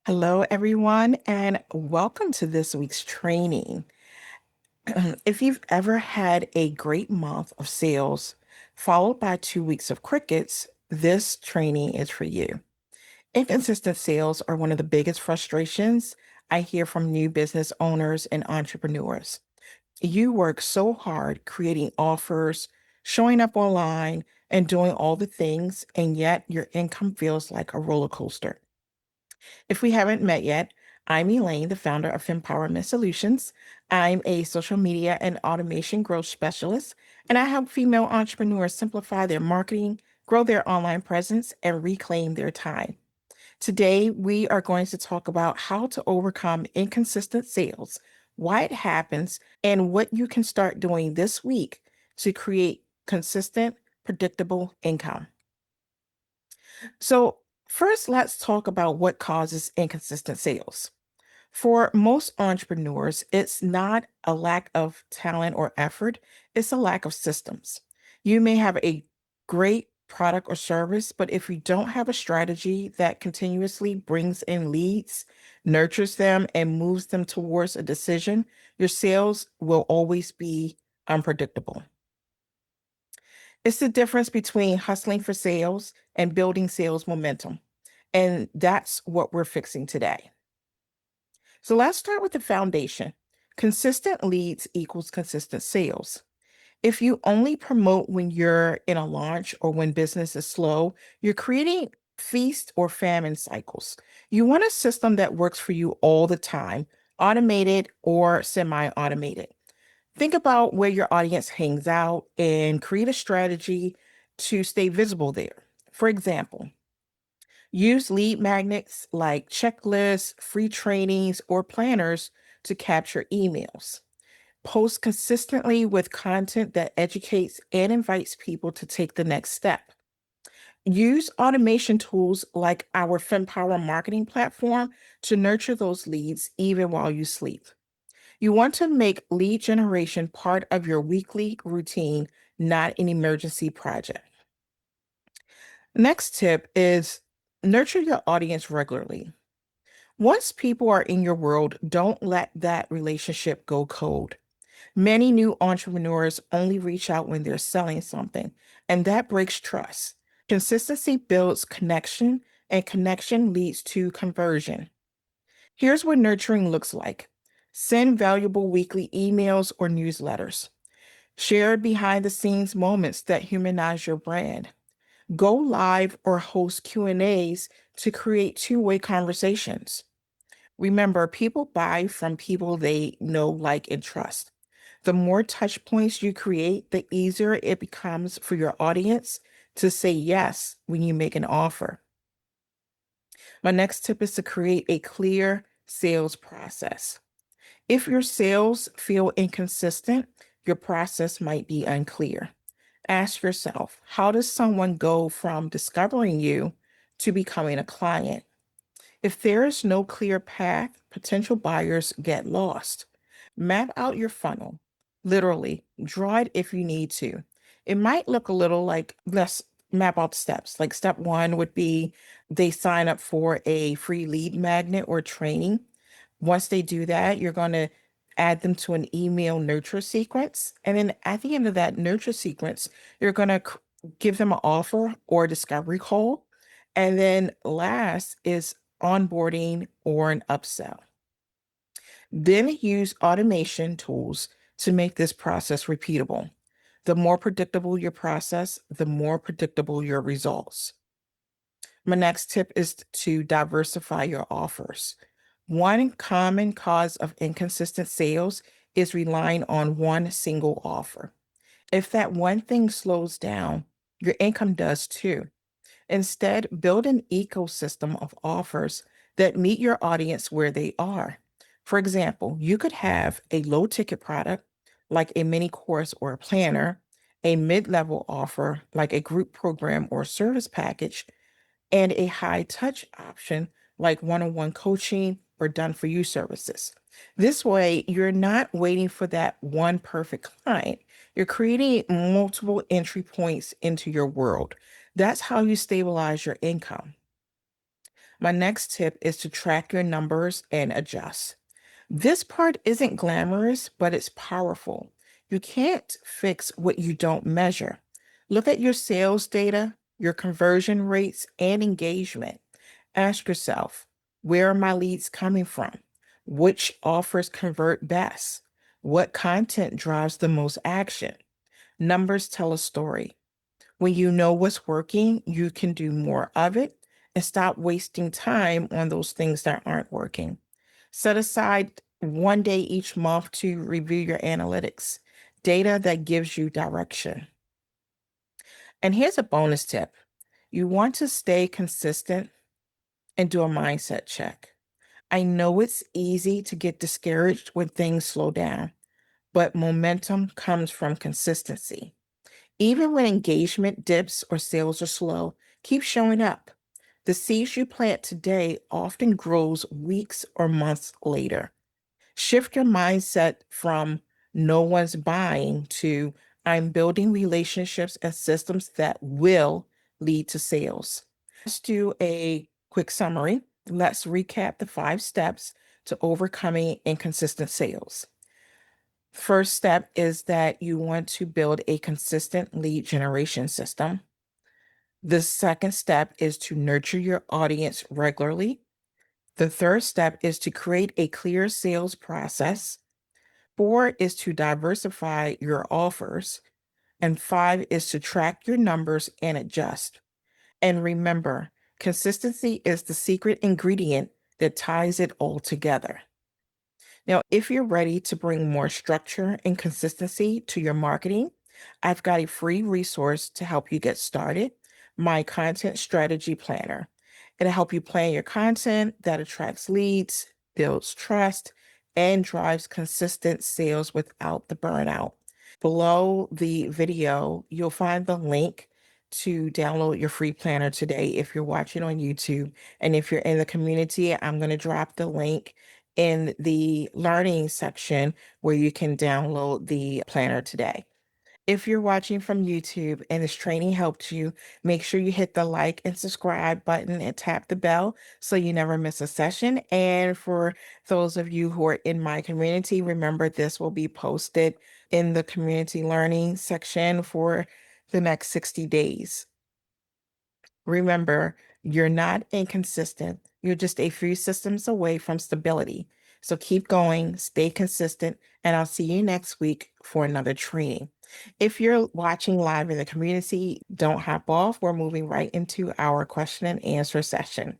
Hello, everyone, and welcome to this week's training. If you've ever had a great month of sales followed by 2 weeks of crickets, this training is for you. Inconsistent sales are one of the biggest frustrations I hear from new business owners and entrepreneurs. You work so hard creating offers, showing up online, and doing all the things, and yet your income feels like a roller coaster. If we haven't met yet, I'm Elaine, the founder of Fempowerment Solutions. I'm a social media and automation growth specialist, and I help female entrepreneurs simplify their marketing, grow their online presence, and reclaim their time. Today, we are going to talk about how to overcome inconsistent sales, why it happens, and what you can start doing this week to create consistent, predictable income. So, first, let's talk about what causes inconsistent sales. For most entrepreneurs, it's not a lack of talent or effort, it's a lack of systems. You may have a great product or service, but if you don't have a strategy that continuously brings in leads, nurtures them, and moves them towards a decision, your sales will always be unpredictable. It's the difference between hustling for sales and building sales momentum. And that's what we're fixing today. So let's start with the foundation. Consistent leads equals consistent sales. If you only promote when you're in a launch or when business is slow, you're creating feast or famine cycles. You want a system that works for you all the time, automated or semi automated. Think about where your audience hangs out and create a strategy to stay visible there. For example, use lead magnets like checklists, free trainings, or planners to capture emails. Post consistently with content that educates and invites people to take the next step. Use automation tools like our FemPower marketing platform to nurture those leads even while you sleep. You want to make lead generation part of your weekly routine, not an emergency project. Next tip is nurture your audience regularly. Once people are in your world, don't let that relationship go cold. Many new entrepreneurs only reach out when they're selling something, and that breaks trust. Consistency builds connection, and connection leads to conversion. Here's what nurturing looks like: send valuable weekly emails or newsletters, share behind the scenes moments that humanize your brand, go live or host Q&As to create two-way conversations. Remember, people buy from people they know, like, and trust. The more touch points you create, the easier it becomes for your audience to say yes when you make an offer. My next tip is to create a clear sales process. If your sales feel inconsistent, your process might be unclear. Ask yourself, how does someone go from discovering you to becoming a client? If there is no clear path, potential buyers get lost. Map out your funnel. Literally, draw it if you need to. It might look a little like, let's map out the steps. Like step one would be they sign up for a free lead magnet or training. Once they do that, you're going to add them to an email nurture sequence. And then at the end of that nurture sequence, you're going to give them an offer or a discovery call. And then last is onboarding or an upsell. Then use automation tools to make this process repeatable. The more predictable your process, the more predictable your results. My next tip is to diversify your offers. One common cause of inconsistent sales is relying on one single offer. If that one thing slows down, your income does too. Instead, build an ecosystem of offers that meet your audience where they are. For example, you could have a low ticket product like a mini course or a planner, a mid level offer like a group program or service package, and a high touch option like one on one coaching or done for you services. This way, you're not waiting for that one perfect client. You're creating multiple entry points into your world. That's how you stabilize your income. My next tip is to track your numbers and adjust. This part isn't glamorous, but it's powerful. You can't fix what you don't measure. Look at your sales data, your conversion rates, and engagement. Ask yourself, where are my leads coming from? Which offers convert best? What content drives the most action? Numbers tell a story. When you know what's working, you can do more of it and stop wasting time on those things that aren't working. Set aside one day each month to review your analytics, data that gives you direction. And here's a bonus tip: you want to stay consistent and do a mindset check. I know it's easy to get discouraged when things slow down, but momentum comes from consistency. Even when engagement dips or sales are slow, keep showing up. The seeds you plant today often grows weeks or months later. Shift your mindset from no one's buying to I'm building relationships and systems that will lead to sales. Let's do a quick summary. Let's recap the 5 steps to overcoming inconsistent sales. First step is that you want to build a consistent lead generation system. The second step is to nurture your audience regularly. The third step is to create a clear sales process. 4 is to diversify your offers. And 5 is to track your numbers and adjust. And remember, consistency is the secret ingredient that ties it all together. Now, if you're ready to bring more structure and consistency to your marketing, I've got a free resource to help you get started: my content strategy planner. It'll help you plan your content that attracts leads, builds trust, and drives consistent sales without the burnout. Below the video, you'll find the link to download your free planner today if you're watching on YouTube. And if you're in the community, I'm going to drop the link in the learning section where you can download the planner today. If you're watching from YouTube and this training helped you, make sure you hit the like and subscribe button and tap the bell so you never miss a session. And for those of you who are in my community, remember this will be posted in the community learning section for the next 60 days. Remember, you're not inconsistent. You're just a few systems away from stability. So keep going, stay consistent, and I'll see you next week for another training. If you're watching live in the community, don't hop off. We're moving right into our question and answer session.